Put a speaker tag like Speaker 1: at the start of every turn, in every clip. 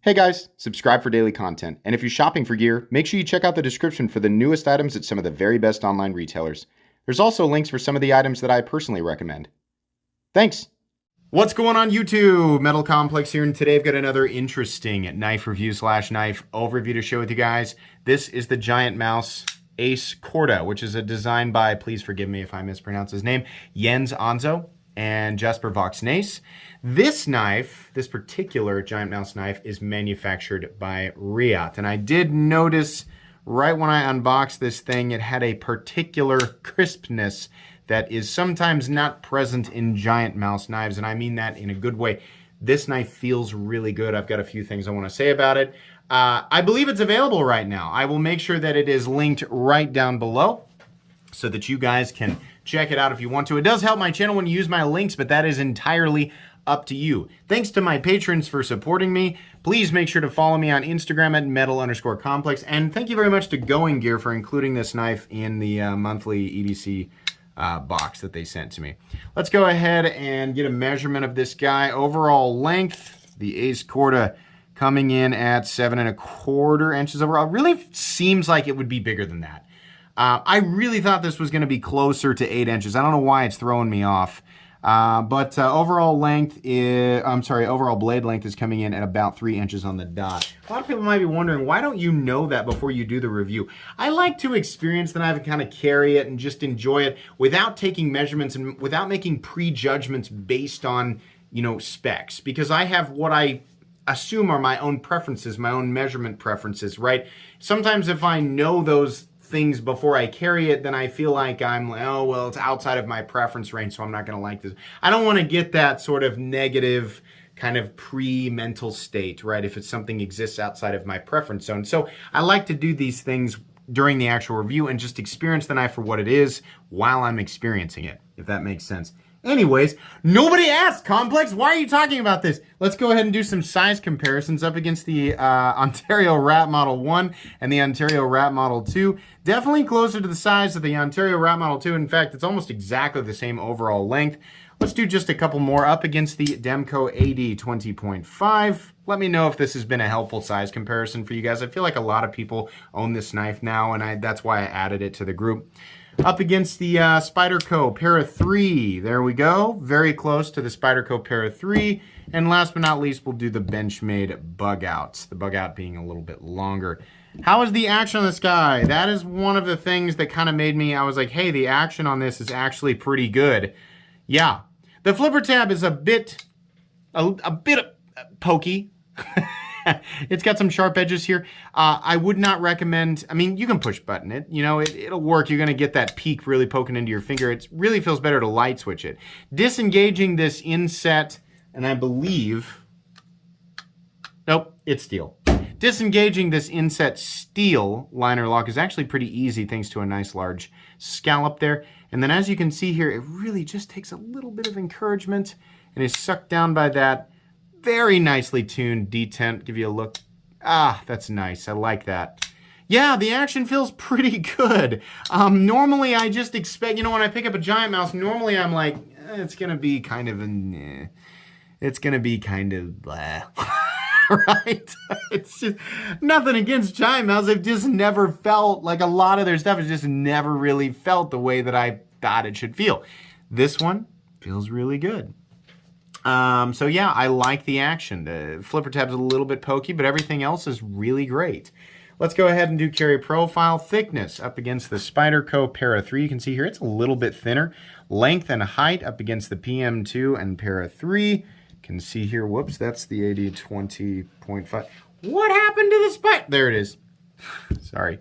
Speaker 1: Hey guys, subscribe for daily content. And if you're shopping for gear, make sure you check out the description for the newest items at some of the very best online retailers. There's also links for some of the items that I personally recommend. Thanks! What's going on YouTube? Metal Complex here, and today I've got another interesting knife review / knife overview to share with you guys. This is the Giant Mouse Ace Corta, which is a design by, please forgive me if I mispronounce his name, Jens Anzo and Jasper Voxnace. This knife, this particular Giant Mouse knife, is manufactured by Riot. And I did notice right when I unboxed this thing, it had a particular crispness that is sometimes not present in Giant Mouse knives, and I mean that in a good way. This knife feels really good. I've got a few things I want to say about it. I believe it's available right now. I will make sure that it is linked right down below so that you guys can check it out if you want to. It does help my channel when you use my links, but that is entirely up to you. Thanks to my patrons for supporting me. Please make sure to follow me on Instagram at metal_complex. And thank you very much to Going Gear for including this knife in the monthly EDC box that they sent to me. Let's go ahead and get a measurement of this guy. Overall length, the Ace Corta coming in at 7¼ inches overall. It really seems like it would be bigger than that. I really thought this was going to be closer to 8 inches. I don't know why it's throwing me off. But overall blade length is coming in at about 3 inches on the dot. A lot of people might be wondering, why don't you know that before you do the review? I like to experience the knife and kind of carry it and just enjoy it without taking measurements and without making prejudgments based on, specs. Because I have what I assume are my own preferences, my own measurement preferences, right? Sometimes if I know those things before I carry it, then I feel like I'm like, oh, well, it's outside of my preference range, so I'm not going to like this. I don't want to get that sort of negative kind of pre-mental state, right, if it's something exists outside of my preference zone. So I like to do these things during the actual review and just experience the knife for what it is while I'm experiencing it, if that makes sense. Anyways, nobody asked, Complex, why are you talking about this? Let's go ahead and do some size comparisons up against the Ontario Rat Model 1 and the Ontario Rat Model 2. Definitely closer to the size of the Ontario Rat Model 2. In fact, it's almost exactly the same overall length. Let's do just a couple more up against the Demco AD 20.5. Let me know if this has been a helpful size comparison for you guys. I feel like a lot of people own this knife now, and that's why I added it to the group. Up against the Spyderco Para 3. There we go. Very close to the Spyderco Para 3. And last but not least, we'll do the Benchmade Bug Outs. The Bug Out being a little bit longer. How is the action on this guy? That is one of the things that kind of made me, I was like, hey, the action on this is actually pretty good. Yeah. The flipper tab is a bit pokey. It's got some sharp edges here. I would not recommend, I mean, you can push button it, it'll work. You're going to get that peak really poking into your finger. It really feels better to light switch it. Disengaging this inset, and I believe, nope, it's steel. Disengaging this inset steel liner lock is actually pretty easy thanks to a nice large scallop there. And then as you can see here, it really just takes a little bit of encouragement and is sucked down by that very nicely tuned detent. Give you a look. Ah, that's nice. I like that. Yeah, the action feels pretty good. Normally I just expect, when I pick up a Giant Mouse, normally I'm like, it's going to be kind of it's going to be kind of blah. Right? It's just nothing against Giant Mouse. I've just never felt like a lot of their stuff has just never really felt the way that I thought it should feel. This one feels really good. So yeah, I like the action. The flipper tab's a little bit pokey, but everything else is really great. Let's go ahead and do carry profile. Thickness up against the Spyderco Para 3. You can see here it's a little bit thinner. Length and height up against the PM2 and Para 3. You can see here, whoops, that's the AD 20.5. What happened to the Spyder? There it is. Sorry.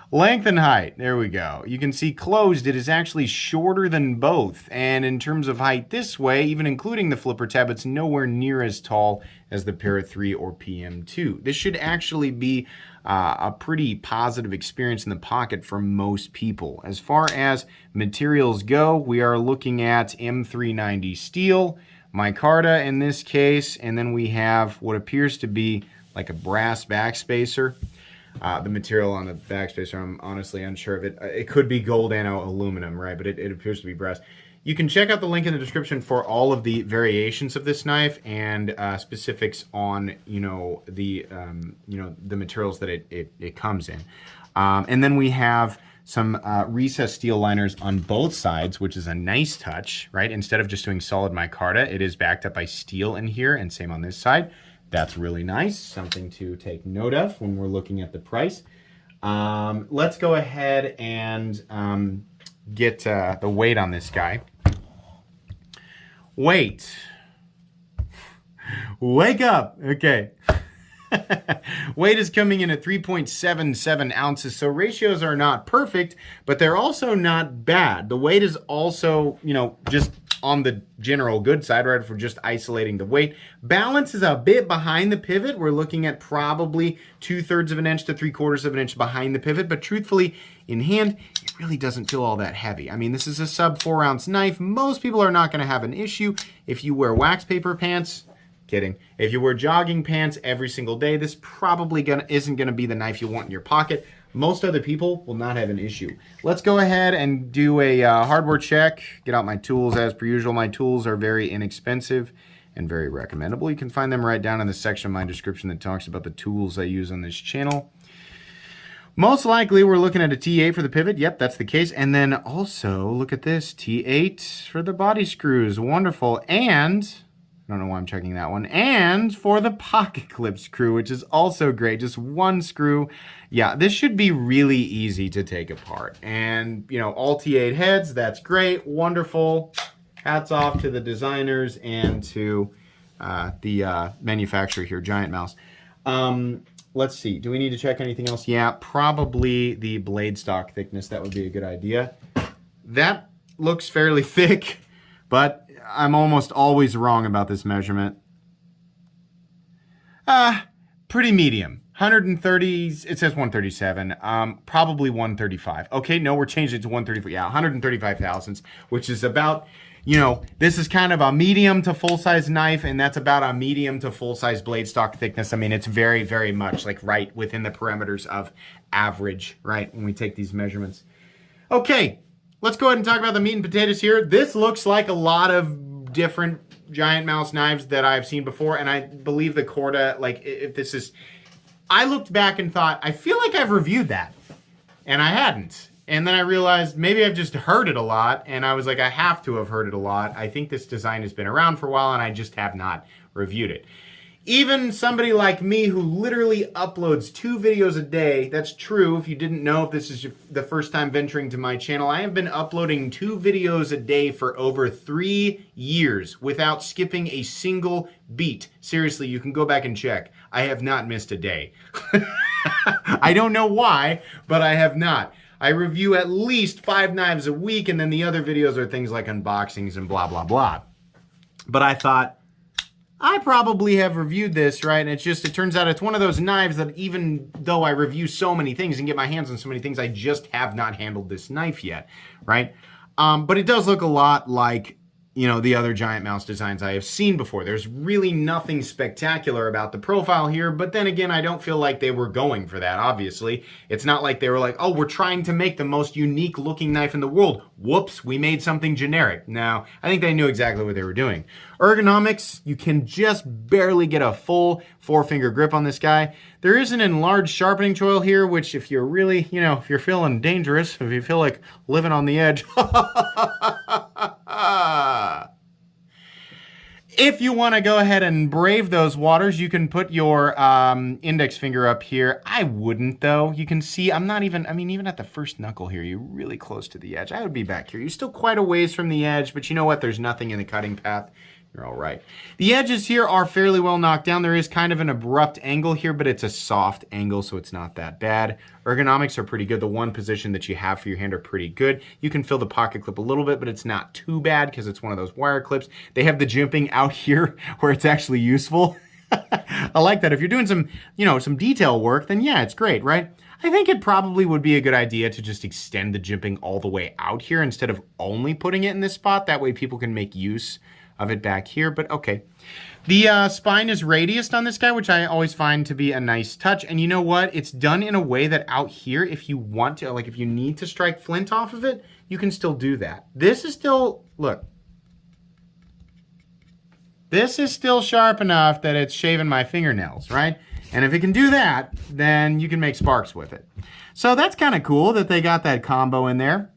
Speaker 1: Length and height, there we go. You can see closed, it is actually shorter than both. And in terms of height this way, even including the flipper tab, it's nowhere near as tall as the Para 3 or PM2. This should actually be a pretty positive experience in the pocket for most people. As far as materials go, we are looking at M390 steel, micarta in this case, and then we have what appears to be like a brass backspacer. The material on the backspacer, I'm honestly unsure of it. It could be gold and aluminum, right? But it appears to be brass. You can check out the link in the description for all of the variations of this knife and specifics on, the materials that it comes in. And then we have some recessed steel liners on both sides, which is a nice touch, right? Instead of just doing solid micarta, it is backed up by steel in here, and same on this side. That's really nice, something to take note of when we're looking at the price. Let's go ahead and get the weight on this guy. Weight. Wake up. Okay. Weight is coming in at 3.77 ounces, so ratios are not perfect, but they're also not bad. The weight is also, just on the general good side, right, if we're just isolating the weight. Balance is a bit behind the pivot. We're looking at probably 2/3 of an inch to 3/4 of an inch behind the pivot, but truthfully, in hand, it really doesn't feel all that heavy. I mean, this is a sub 4 ounce knife. Most people are not gonna have an issue. If you wear wax paper pants, kidding. If you wear jogging pants every single day, this probably isn't gonna be the knife you want in your pocket. Most other people will not have an issue. Let's go ahead and do a hardware check. Get out my tools as per usual. My tools are very inexpensive and very recommendable. You can find them right down in the section of my description that talks about the tools I use on this channel. Most likely we're looking at a T8 for the pivot. Yep, that's the case. And then also, look at this, T8 for the body screws. Wonderful. And I don't know why I'm checking that one. And for the pocket clip screw, which is also great. Just one screw. Yeah, this should be really easy to take apart. And, all T8 heads, that's great. Wonderful. Hats off to the designers and to the manufacturer here, Giant Mouse. Let's see. Do we need to check anything else? Yeah, probably the blade stock thickness. That would be a good idea. That looks fairly thick, but I'm almost always wrong about this measurement. Pretty medium. 130, it says 137, probably 135. Okay, no, we're changing it to 135. Yeah, 135 thousandths, which is about, this is kind of a medium to full-size knife, and that's about a medium to full-size blade stock thickness. I mean, it's very, very much like right within the parameters of average, right, when we take these measurements. Okay. Let's go ahead and talk about the meat and potatoes here. This looks like a lot of different Giant Mouse knives that I've seen before, and I believe the Corta, if this is... I looked back and thought, I feel like I've reviewed that, and I hadn't. And then I realized maybe I've just heard it a lot, and I was like, I have to have heard it a lot. I think this design has been around for a while, and I just have not reviewed it. Even somebody like me who literally uploads 2 videos a day, that's true. If you didn't know, if this is the first time venturing to my channel, I have been uploading 2 videos a day for over 3 years without skipping a single beat. Seriously, you can go back and check. I have not missed a day. I don't know why, but I have not. I review at least 5 knives a week, and then the other videos are things like unboxings and blah, blah, blah. But I thought, I probably have reviewed this, right? And it turns out it's one of those knives that even though I review so many things and get my hands on so many things, I just have not handled this knife yet, right? But it does look a lot like, the other Giant Mouse designs I have seen before. There's really nothing spectacular about the profile here, but then again, I don't feel like they were going for that, obviously. It's not like they were like, oh, we're trying to make the most unique looking knife in the world. Whoops, we made something generic. No, I think they knew exactly what they were doing. Ergonomics, you can just barely get a full 4-finger grip on this guy. There is an enlarged sharpening choil here, which if you're really, if you're feeling dangerous, if you feel like living on the edge, if you want to go ahead and brave those waters, you can put your index finger up here. I wouldn't, though. You can see I'm not even, even at the first knuckle here, you're really close to the edge. I would be back here. You're still quite a ways from the edge, but you know what? There's nothing in the cutting path. You're all right. The edges here are fairly well knocked down. There is kind of an abrupt angle here, but it's a soft angle, so it's not that bad. Ergonomics are pretty good. The one position that you have for your hand are pretty good. You can fill the pocket clip a little bit, but it's not too bad because it's one of those wire clips. They have the jimping out here where it's actually useful. I like that. If you're doing some, some detail work, then yeah, it's great, right? I think it probably would be a good idea to just extend the jimping all the way out here instead of only putting it in this spot. That way people can make use of it back here, but okay. The spine is radiused on this guy, which I always find to be a nice touch. And you know what? It's done in a way that out here, if you want to, like if you need to strike flint off of it, you can still do that. This is still, look. This is still sharp enough that it's shaving my fingernails, right? And if it can do that, then you can make sparks with it. So that's kind of cool that they got that combo in there.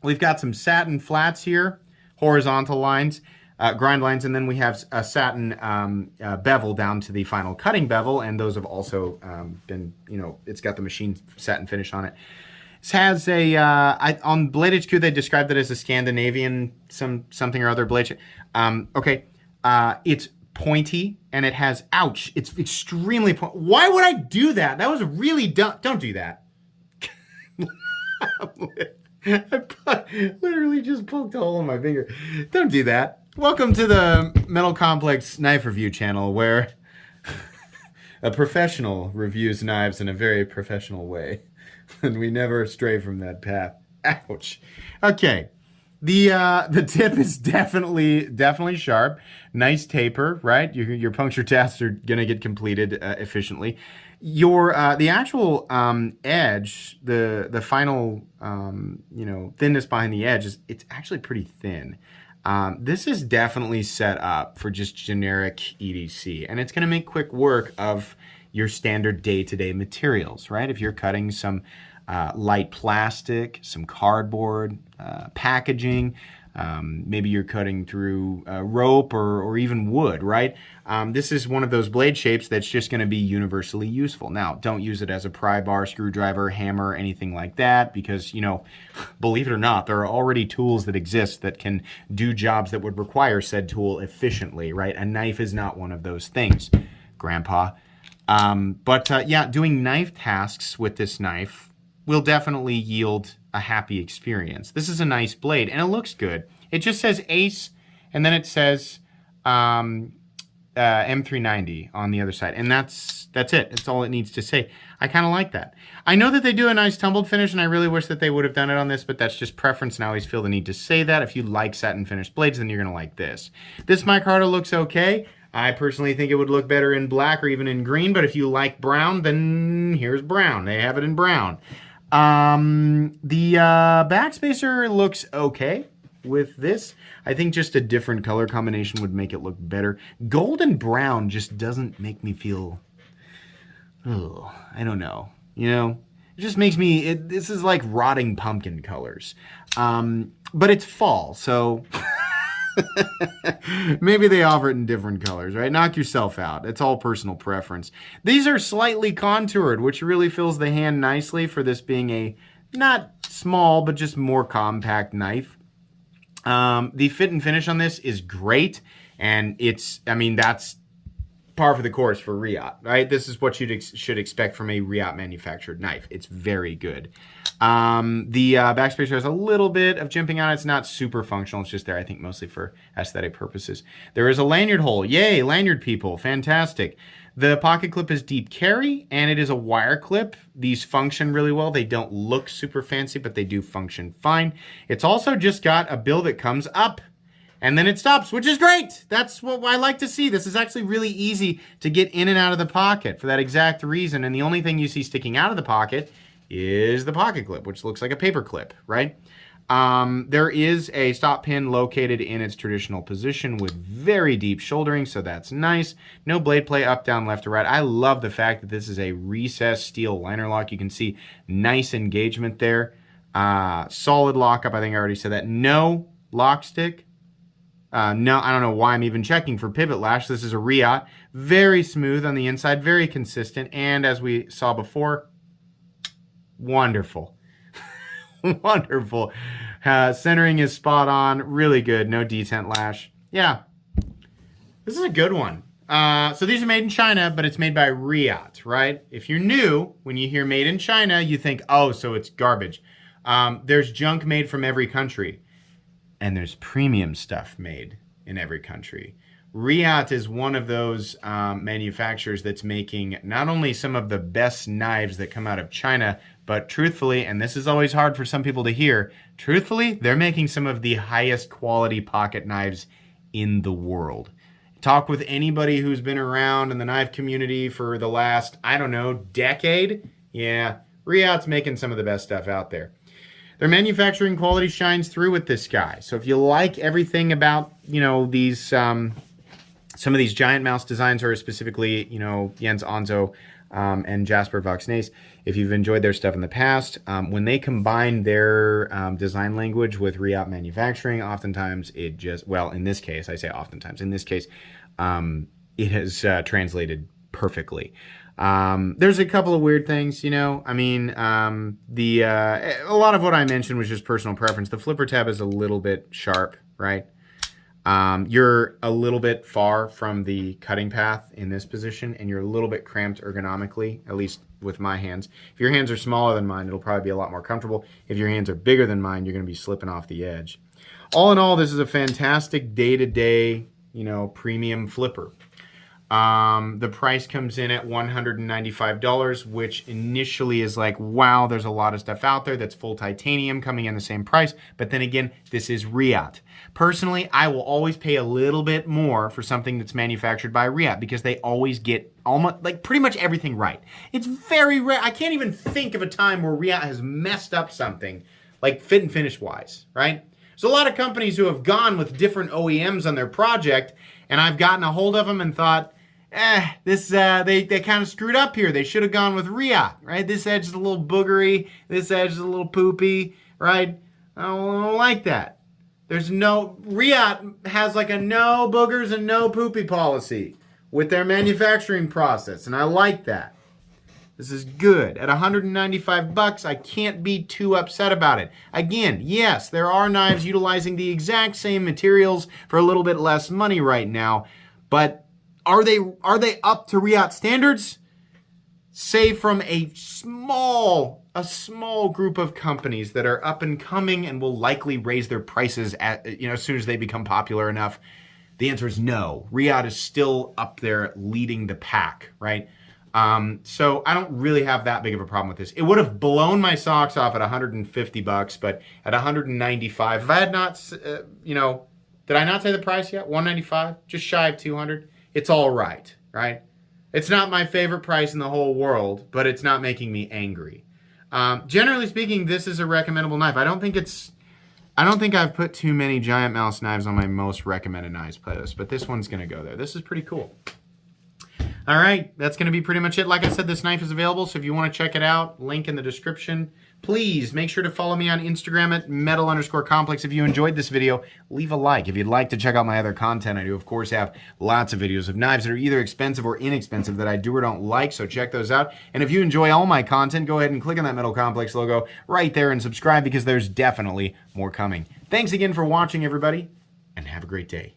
Speaker 1: We've got some satin flats here, horizontal lines, grind lines, and then we have a satin bevel down to the final cutting bevel, and those have also been, you know, it's got the machine satin finish on it. This has a, on Blade HQ, they described it as a Scandinavian something or other blade. Okay. It's pointy and it has, ouch, it's extremely pointy. Why would I do that? That was really dumb. Don't do that. I literally just poked a hole in my finger. Don't do that. Welcome to the Metal Complex Knife Review channel, where a professional reviews knives in a very professional way. And we never stray from that path. Ouch. Okay. The tip is definitely sharp. Nice taper, right? Your puncture tasks are gonna get completed efficiently. The actual edge, the final you know, thinness behind the edge it's actually pretty thin. This is definitely set up for just generic EDC, and it's gonna make quick work of your standard day-to-day materials, right? If you're cutting some light plastic, some cardboard, packaging, maybe you're cutting through rope or even wood, right? This is one of those blade shapes that's just going to be universally useful. Now, don't use it as a pry bar, screwdriver, hammer, anything like that, because, you know, believe it or not, there are already tools that exist that can do jobs that would require said tool efficiently, right? A knife is not one of those things, Grandpa. Yeah, doing knife tasks with this knife will definitely yield a happy experience. This is a nice blade, and it looks good. It just says Ace, and then it says M390 on the other side, and that's it. That's all it needs to say. I kind of like that. I know that they do a nice tumbled finish, and I really wish that they would have done it on this, but that's just preference, and I always feel the need to say that. If you like satin finished blades, then you're going to like this. This micarta looks okay. I personally think it would look better in black or even in green, but if you like brown, then here's brown. They have it in brown. The backspacer looks okay with this. I think just a different color combination would make it look better. Gold and brown just doesn't make me feel, oh, I don't know. You know, it just makes me, this is like rotting pumpkin colors. But it's fall, so maybe they offer it in different colors, right? Knock yourself out. It's all personal preference. These are slightly contoured, which really fills the hand nicely for this being a not small, but just more compact knife. The fit and finish on this is great. And it's, I mean, that's par for the course for Riot, right? This is what you should expect from a Riot manufactured knife. It's very good. The backspacer has a little bit of jimping on it. It's not super functional. It's just there, I think, mostly for aesthetic purposes. There is a lanyard hole. Yay, lanyard people. Fantastic. The pocket clip is deep carry, and it is a wire clip. These function really well. They don't look super fancy, but they do function fine. It's also just got a bill that comes up, and then it stops, which is great. That's what I like to see. This is actually really easy to get in and out of the pocket for that exact reason. And the only thing you see sticking out of the pocket is the pocket clip, which looks like a paper clip, right? There is a stop pin located in its traditional position with very deep shouldering, so that's nice. No blade play up, down, left, or right. I love the fact that this is a recessed steel liner lock. You can see nice engagement there. Solid lockup, I think I already said that. No lock stick. No, I don't know why I'm even checking for pivot lash. This is a Riot. Very smooth on the inside, very consistent, and as we saw before, wonderful. Wonderful. Centering is spot on. Really good. No detent lash. Yeah. This is a good one. So these are made in China, but it's made by Riot, right? If you're new, when you hear made in China, you think, oh, so it's garbage. There's junk made from every country. And there's premium stuff made in every country. Riot is one of those manufacturers that's making not only some of the best knives that come out of China, but truthfully, and this is always hard for some people to hear, truthfully, they're making some of the highest quality pocket knives in the world. Talk with anybody who's been around in the knife community for the last, I don't know, decade. Yeah, Riot's making some of the best stuff out there. Their manufacturing quality shines through with this guy. So if you like everything about, you know, these some of these giant mouse designs, or specifically, you know, Jens Onzo and Jasper Voxnace, if you've enjoyed their stuff in the past, when they combine their design language with Riot manufacturing, oftentimes it just, well, in this case, I say oftentimes, in this case, it has translated perfectly. There's a couple of weird things, you know. I mean, a lot of what I mentioned was just personal preference. The flipper tab is a little bit sharp, right? You're a little bit far from the cutting path in this position, and you're a little bit cramped ergonomically, at least with my hands. If your hands are smaller than mine, it'll probably be a lot more comfortable. If your hands are bigger than mine, you're going to be slipping off the edge. All in all, this is a fantastic day-to-day, you know, premium flipper. The price comes in at $195, which initially is like, wow, there's a lot of stuff out there that's full titanium coming in the same price. But then again, this is Riot. Personally, I will always pay a little bit more for something that's manufactured by Riot because they always get almost, like, pretty much everything right. It's very rare. I can't even think of a time where Riot has messed up something, like fit and finish wise, right? There's a lot of companies who have gone with different OEMs on their project, and I've gotten a hold of them and thought, they kind of screwed up here. They should have gone with Riot, right? This edge is a little boogery. This edge is a little poopy, right? I don't like that. There's no, Riot has like a no boogers and no poopy policy with their manufacturing process, and I like that. This is good. At $195, I can't be too upset about it. Again, yes, there are knives utilizing the exact same materials for a little bit less money right now, but are they up to Riot standards? Say from a small group of companies that are up and coming and will likely raise their prices at, you know, as soon as they become popular enough. The answer is no. Riot is still up there leading the pack, right? So I don't really have that big of a problem with this. It would have blown my socks off at $150, but at $195, if I had not, you know, did I not say the price yet? $195, just shy of $200. It's all right, right? It's not my favorite price in the whole world, but it's not making me angry. Generally speaking, this is a recommendable knife. I don't think I've put too many giant mouse knives on my most recommended knives playlist, but this one's gonna go there. This is pretty cool. All right, that's gonna be pretty much it. Like I said, this knife is available, so if you wanna check it out, link in the description. Please make sure to follow me on Instagram at metal_complex. If you enjoyed this video, leave a like. If you'd like to check out my other content, I do, of course, have lots of videos of knives that are either expensive or inexpensive that I do or don't like, so check those out. And if you enjoy all my content, go ahead and click on that Metal Complex logo right there and subscribe because there's definitely more coming. Thanks again for watching, everybody, and have a great day.